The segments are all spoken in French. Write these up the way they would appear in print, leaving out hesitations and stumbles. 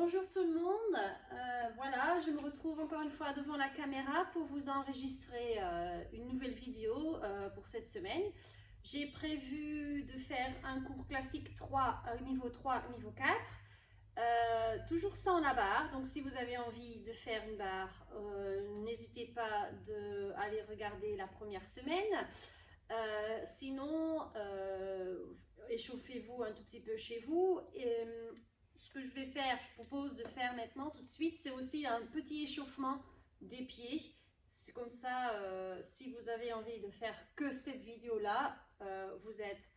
Bonjour tout le monde, voilà, je me retrouve encore une fois devant la caméra pour vous enregistrer une nouvelle vidéo pour cette semaine. J'ai prévu de faire un cours classique 3, niveau 3, niveau 4, toujours sans la barre. Donc si vous avez envie de faire une barre, n'hésitez pas d'aller regarder la première semaine. Sinon, échauffez-vous un tout petit peu chez vous. Ce que je vais faire, je propose de faire maintenant tout de suite, c'est aussi un petit échauffement des pieds. C'est comme ça, si vous avez envie de faire que cette vidéo-là, vous êtes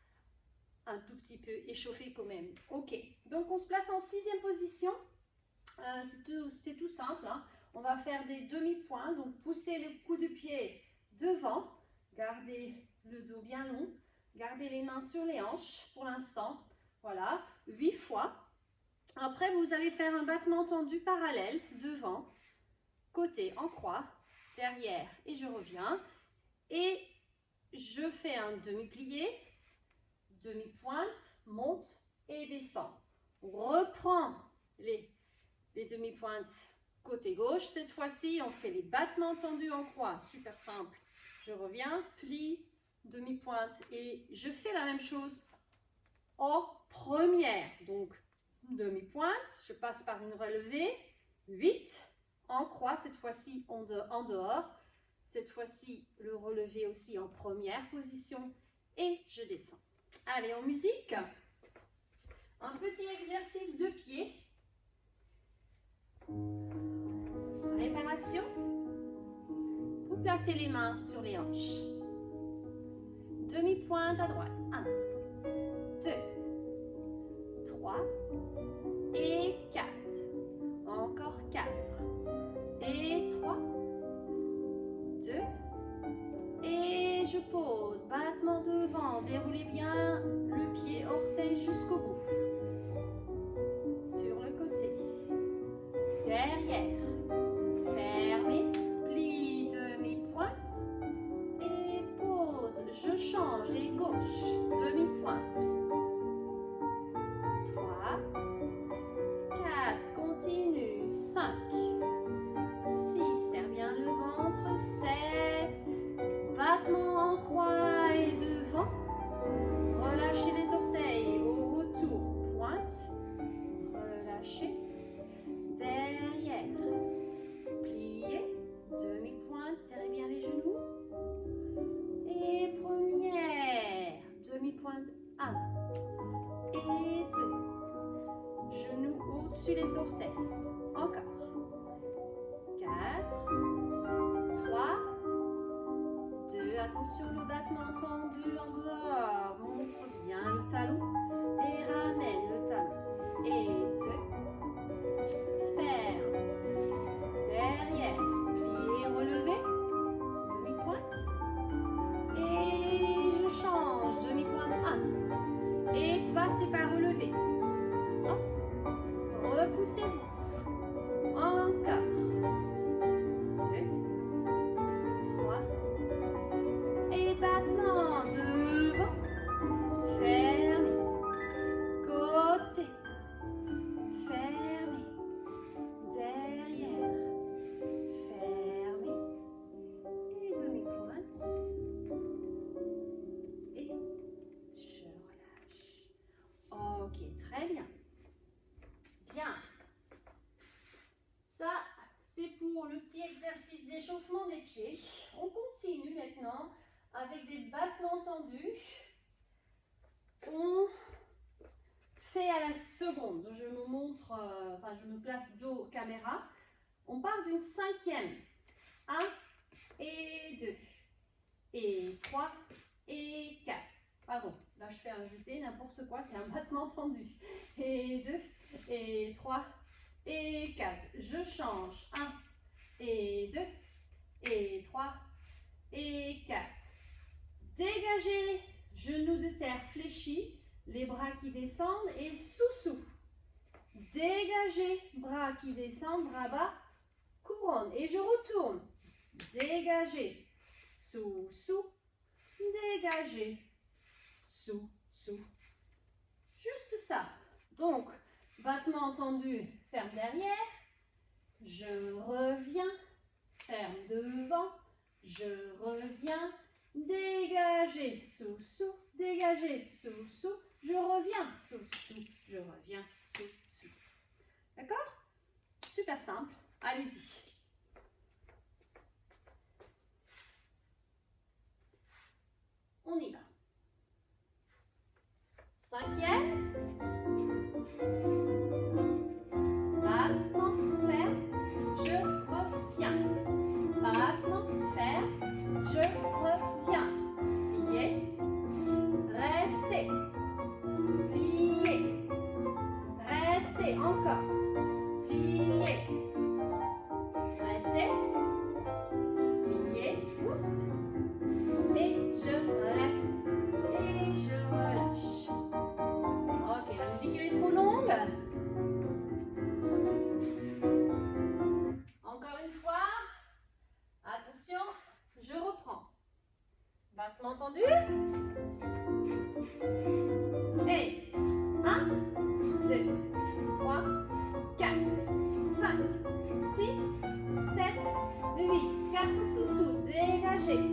un tout petit peu échauffé quand même. Ok, donc on se place en 6e position. C'est tout simple, hein. On va faire des demi-points, donc poussez le coup de pied devant, gardez le dos bien long, gardez les mains sur les hanches pour l'instant. Voilà, 8 fois. Après, vous allez faire un battement tendu parallèle, devant, côté en croix, derrière et je reviens. Et je fais un demi-plié, demi-pointe, monte et descend. On reprend les demi-pointes côté gauche. Cette fois-ci, on fait les battements tendus en croix, super simple. Je reviens, plie, demi-pointe et je fais la même chose en première. Donc, demi-pointe, je passe par une relevée, 8, en croix, cette fois-ci en dehors, cette fois-ci le relevé aussi en première position et je descends. Allez, en musique, un petit exercice de pied, réparation, vous placez les mains sur les hanches, demi-pointe à droite, 1, 2, 3, et 4, encore 4, et 3, 2, et je pose, battement devant, déroulez bien le pied orteil jusqu'au bout, sur le côté, derrière, fermez, plie, demi-pointe, et pose, je change, et gauche, demi-pointe, 3, 4, continue, 5, 6, serre bien le ventre, 7, battement en croix et devant, relâchez les orteils, au retour, pointe, relâchez, derrière, pliez, demi-pointe, serrez bien les genoux, et première, demi-pointe, 1, et 2, genoux au-dessus les orteils. Encore. 4, 3, 2, attention le battement tendu en dehors. Montre bien le talon et ramène le talon. Et 2, ferme. Derrière, pliez, relevez. Demi-pointe. Et je change. Demi-pointe 1. Et passez par relevé. Repoussez-vous. Encore. 2, 3. Et battement devant. Fermez. Côté. Fermez. Derrière. Fermez. Et demi-pointe. Et je relâche. Ok, très bien. Bien. Ça, c'est pour le petit exercice d'échauffement des pieds. On continue maintenant avec des battements tendus. On fait à la seconde. Je me montre, je me place dos caméra. On part d'une 5e. 1 et 2. Et 3 et 4. Pardon, là je fais ajouter n'importe quoi, c'est un battement tendu. Et 2, et 3, et 4. Je change. 1, et 2, et 3, et 4. Dégagez, genoux de terre fléchis, les bras qui descendent et sous-sous. Dégagez, bras qui descendent, bras bas, couronne. Et je retourne. Dégagez, sous-sous, dégagez, sous-sous. Juste ça. Donc, Battement tendu, ferme derrière. Je reviens, ferme devant. Je reviens, dégagez, sous, sous, dégagez, sous, sous. Je reviens, sous, sous, je reviens, sous, sous. D'accord? Super simple. Allez-y. On y va. 5e. Battement, ferme, je reviens. Battement, ferme, je reviens. Pliez, restez. Pliez, restez encore. Pliez, restez. Pliez, oups. Et je reste. Et je relâche. Ok, la musique elle est trop longue. Encore une fois. Attention, je reprends. Battement tendu. Et 1, 2, 3, 4, 5, 6, 7, 8. 4 sous-sous. Dégagez.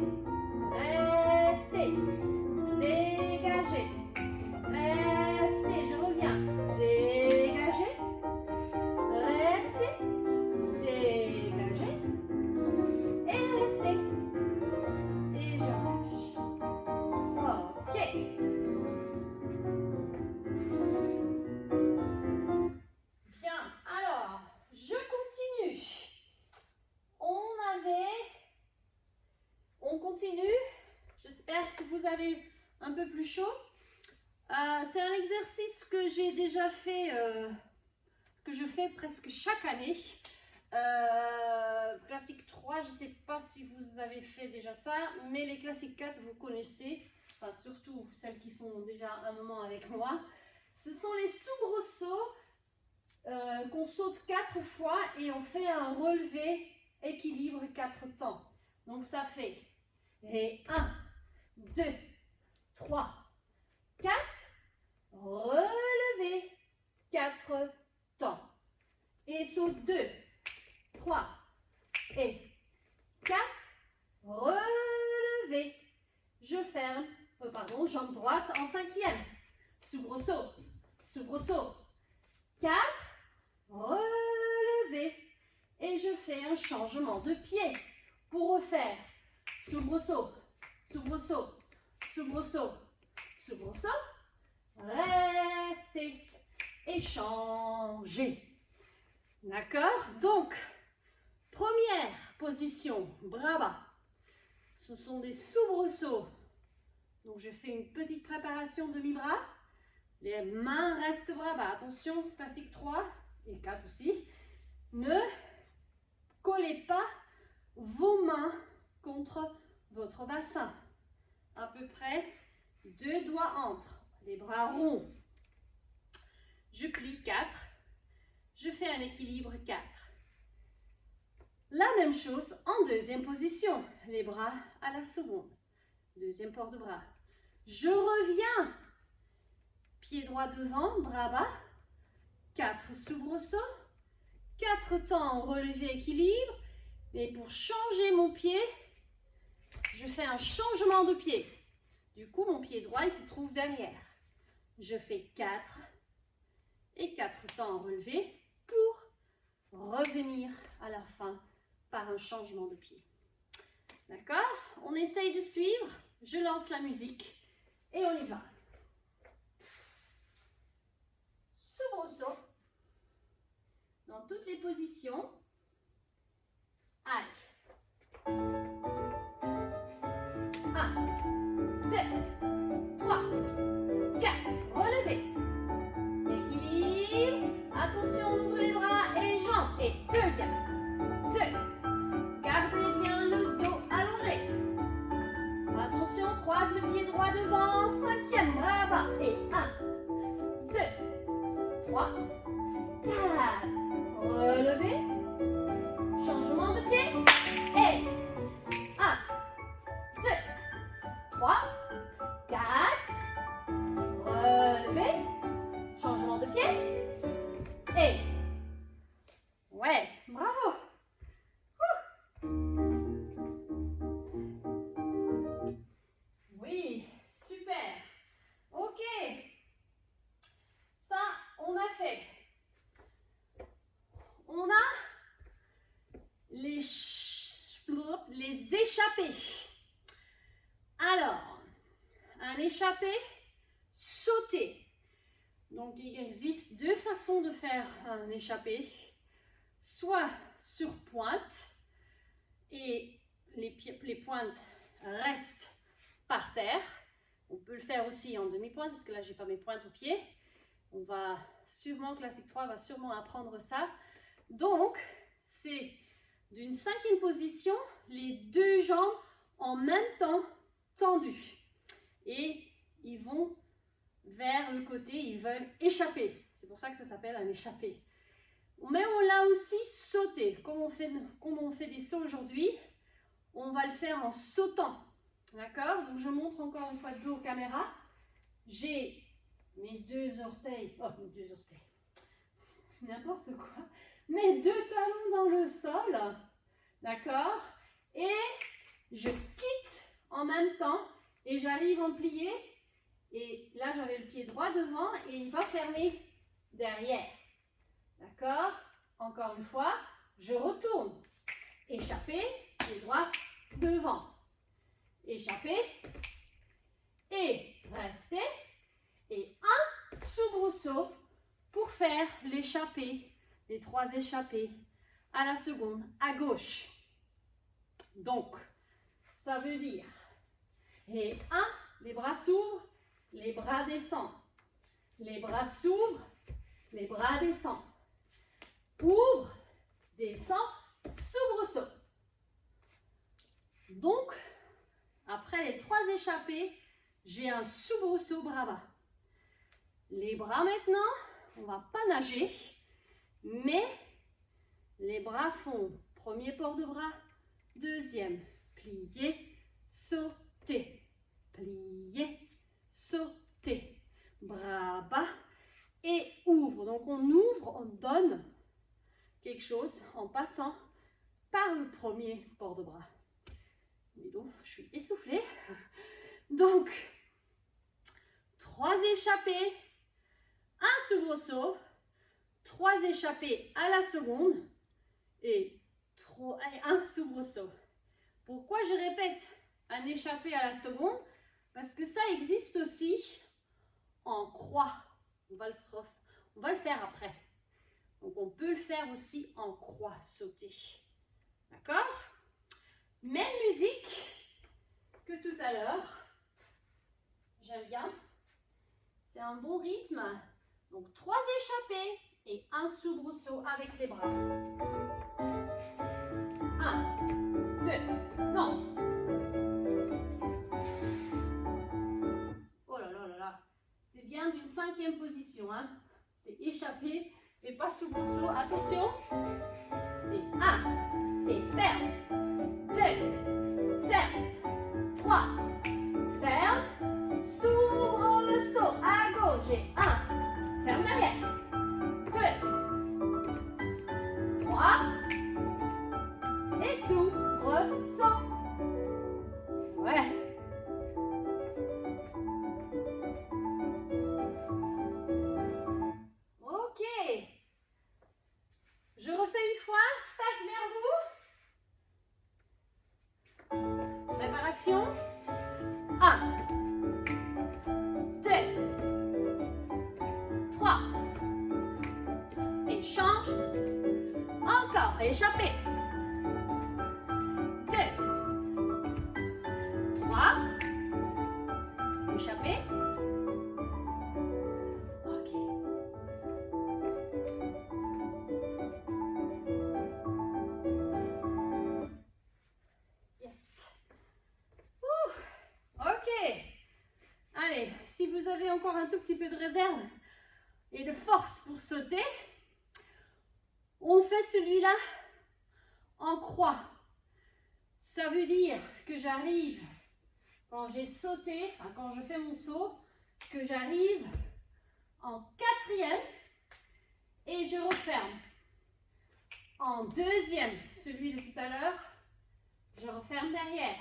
Restez. Dégagez. Restez. Je reviens. Dégagez. Restez. Dégagez. Et restez. Et je relâche. Ok. Bien. Alors, je continue. On continue. J'espère que vous avez un peu plus chaud. C'est un exercice que j'ai déjà fait, que je fais presque chaque année. Classique 3, je ne sais pas si vous avez fait déjà ça, mais les classiques 4, vous connaissez, enfin surtout celles qui sont déjà un moment avec moi. Ce sont les soubresauts qu'on saute 4 fois et on fait un relevé équilibre 4 temps. Donc ça fait et 1, 2, 3, 4, relevé 4 temps. Et saut 2, 3 et 4, relevé. Je ferme, pardon, jambe droite en 5e. Soubresaut, soubresaut. 4, relevé. Et je fais un changement de pied pour refaire soubresaut, soubresaut, soubresaut, soubresaut. Restez et changez. D'accord? Donc, première position, bras bas. Ce sont des soubresauts. Donc, je fais une petite préparation de mi-bras. Les mains restent bras bas. Attention, classique 3 et 4 aussi. Ne collez pas vos mains contre votre bassin. À peu près 2 doigts entre. Les bras ronds. Je plie 4. Je fais un équilibre 4. La même chose en deuxième position. Les bras à la seconde. Deuxième port de bras. Je reviens. Pied droit devant, bras bas. 4 soubresauts. 4 temps relevé équilibre. Et pour changer mon pied, je fais un changement de pied. Du coup, mon pied droit, il se trouve derrière. Je fais 4 et 4 temps relevé pour revenir à la fin par un changement de pied. D'accord? On essaye de suivre. Je lance la musique et on y va. Soubresaut dans toutes les positions. Allez. 1, 2, 3, 4. Relevez. Équilibre. Attention, on ouvre les bras et jambes. Et deuxième. 2. Gardez bien le dos allongé. Attention, croise le pied droit devant. 5e, bras bas. Et 1, 2, 3, 4. Relevez. Changement de pied. Et 1, 2, 3, 4. Relevez. Changement de pied. Ouais, bravo. Oui, super. Ok. Ça, on a fait. On a les échappés. Alors, un échappé sauté. Donc, il existe deux façons de faire un échappé. Soit sur pointe et les pointes restent par terre. On peut le faire aussi en demi-pointe parce que là, j'ai pas mes pointes aux pieds. On va sûrement, classique 3 va sûrement apprendre ça. Donc, c'est d'une 5e position, les deux jambes en même temps tendues. Et ils vont vers le côté, ils veulent échapper. C'est pour ça que ça s'appelle un échappé. Mais on l'a aussi sauté. Comme on fait des sauts aujourd'hui, on va le faire en sautant. D'accord? Donc je montre encore une fois de dos aux caméras. J'ai mes deux orteils, n'importe quoi, mes deux talons dans le sol, d'accord? Et je quitte en même temps et j'arrive en plié. Et là, j'avais le pied droit devant et il va fermer derrière. D'accord? Encore une fois, je retourne. Échapper, pied droit devant. Échapper et rester. Et un soubresaut pour faire l'échappée, les 3 échappées à la seconde, à gauche. Donc, ça veut dire, et 1, les bras s'ouvrent, les bras descendent. Les bras s'ouvrent, les bras descendent. Ouvre, descend, soubresaut. Donc, après les 3 échappées, j'ai un soubresaut bras bas. Les bras maintenant, on ne va pas nager, mais les bras font premier port de bras, deuxième, plier, sauter, plier, sauter, bras bas et ouvre. Donc on ouvre, on donne quelque chose en passant par le premier port de bras. Dis donc, je suis essoufflée. Donc, 3 échappées, un soubresaut, 3 échappées à la seconde et un soubresaut. Pourquoi je répète un échappé à la seconde? Parce que ça existe aussi en croix. On va le faire après. Donc, on peut le faire aussi en croix, sauter. D'accord? Même musique que tout à l'heure. J'aime bien. C'est un bon rythme. Donc, 3 échappées et un soubresaut avec les bras. 1, 2, non. Oh là là là là. C'est bien d'une 5e position. Hein. C'est échappé et pas soubresaut. Attention. Et 1. Et ferme. 2. Ferme. 3. Ferme. Soubresaut à gauche. Et 1. Ferme derrière. 2. 3. Et soubresaut. Ouais. Ok. Je refais une fois, face vers vous. Préparation. 1. 2. 3. Et change. Encore. Échappez. 2. 3. Échappez. Ok. Yes. Ok. Allez, si vous avez encore un tout petit peu de réserve et de force pour sauter, on fait celui-là en croix. Ça veut dire que j'arrive, quand j'ai sauté, enfin quand je fais mon saut, que j'arrive en 4e et je referme. En En deuxième, celui de tout à l'heure, je referme derrière.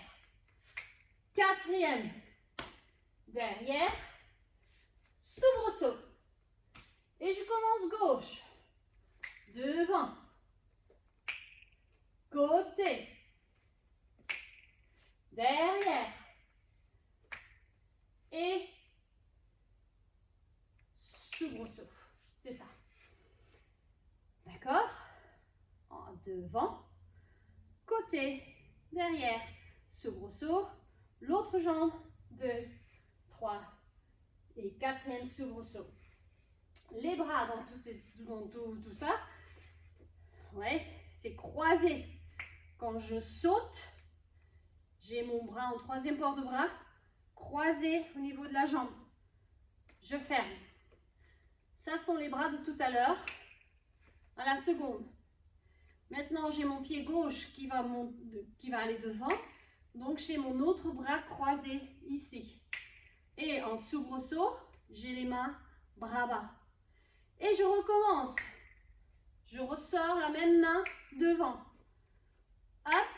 Quatrième, derrière, soubresaut. Et je commence gauche, devant, côté, derrière et soubresaut. C'est ça. D'accord? En devant, côté, derrière, soubresaut, l'autre jambe, 2, 3 et quatrième soubresaut. Les bras dans tout ça, ouais, c'est croisé. Quand je saute, j'ai mon bras en troisième port de bras, croisé au niveau de la jambe. Je ferme. Ça sont les bras de tout à l'heure, à la seconde. Maintenant, j'ai mon pied gauche qui va aller devant. Donc, j'ai mon autre bras croisé ici. Et en soubresaut, j'ai les mains bras bas. Et je recommence. Je ressors la même main devant. Hop.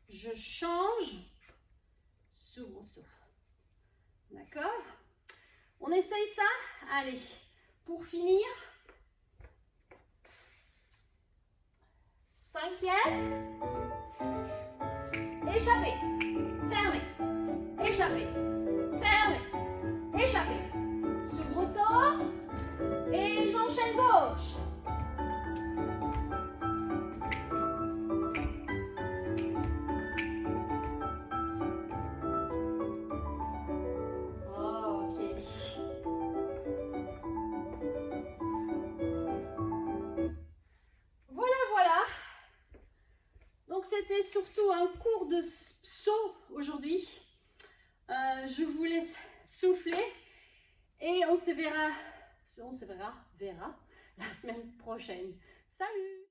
Je change. Soubresaut. D'accord? On essaye ça? Allez. Pour finir. Cinquième. Échappé. Fermé. Échappé. Fermé. Échappé. Soubresaut. Et j'enchaîne gauche. Ok. Voilà. Donc c'était surtout un cours de saut aujourd'hui. Je vous laisse souffler et on se verra la semaine prochaine. Salut!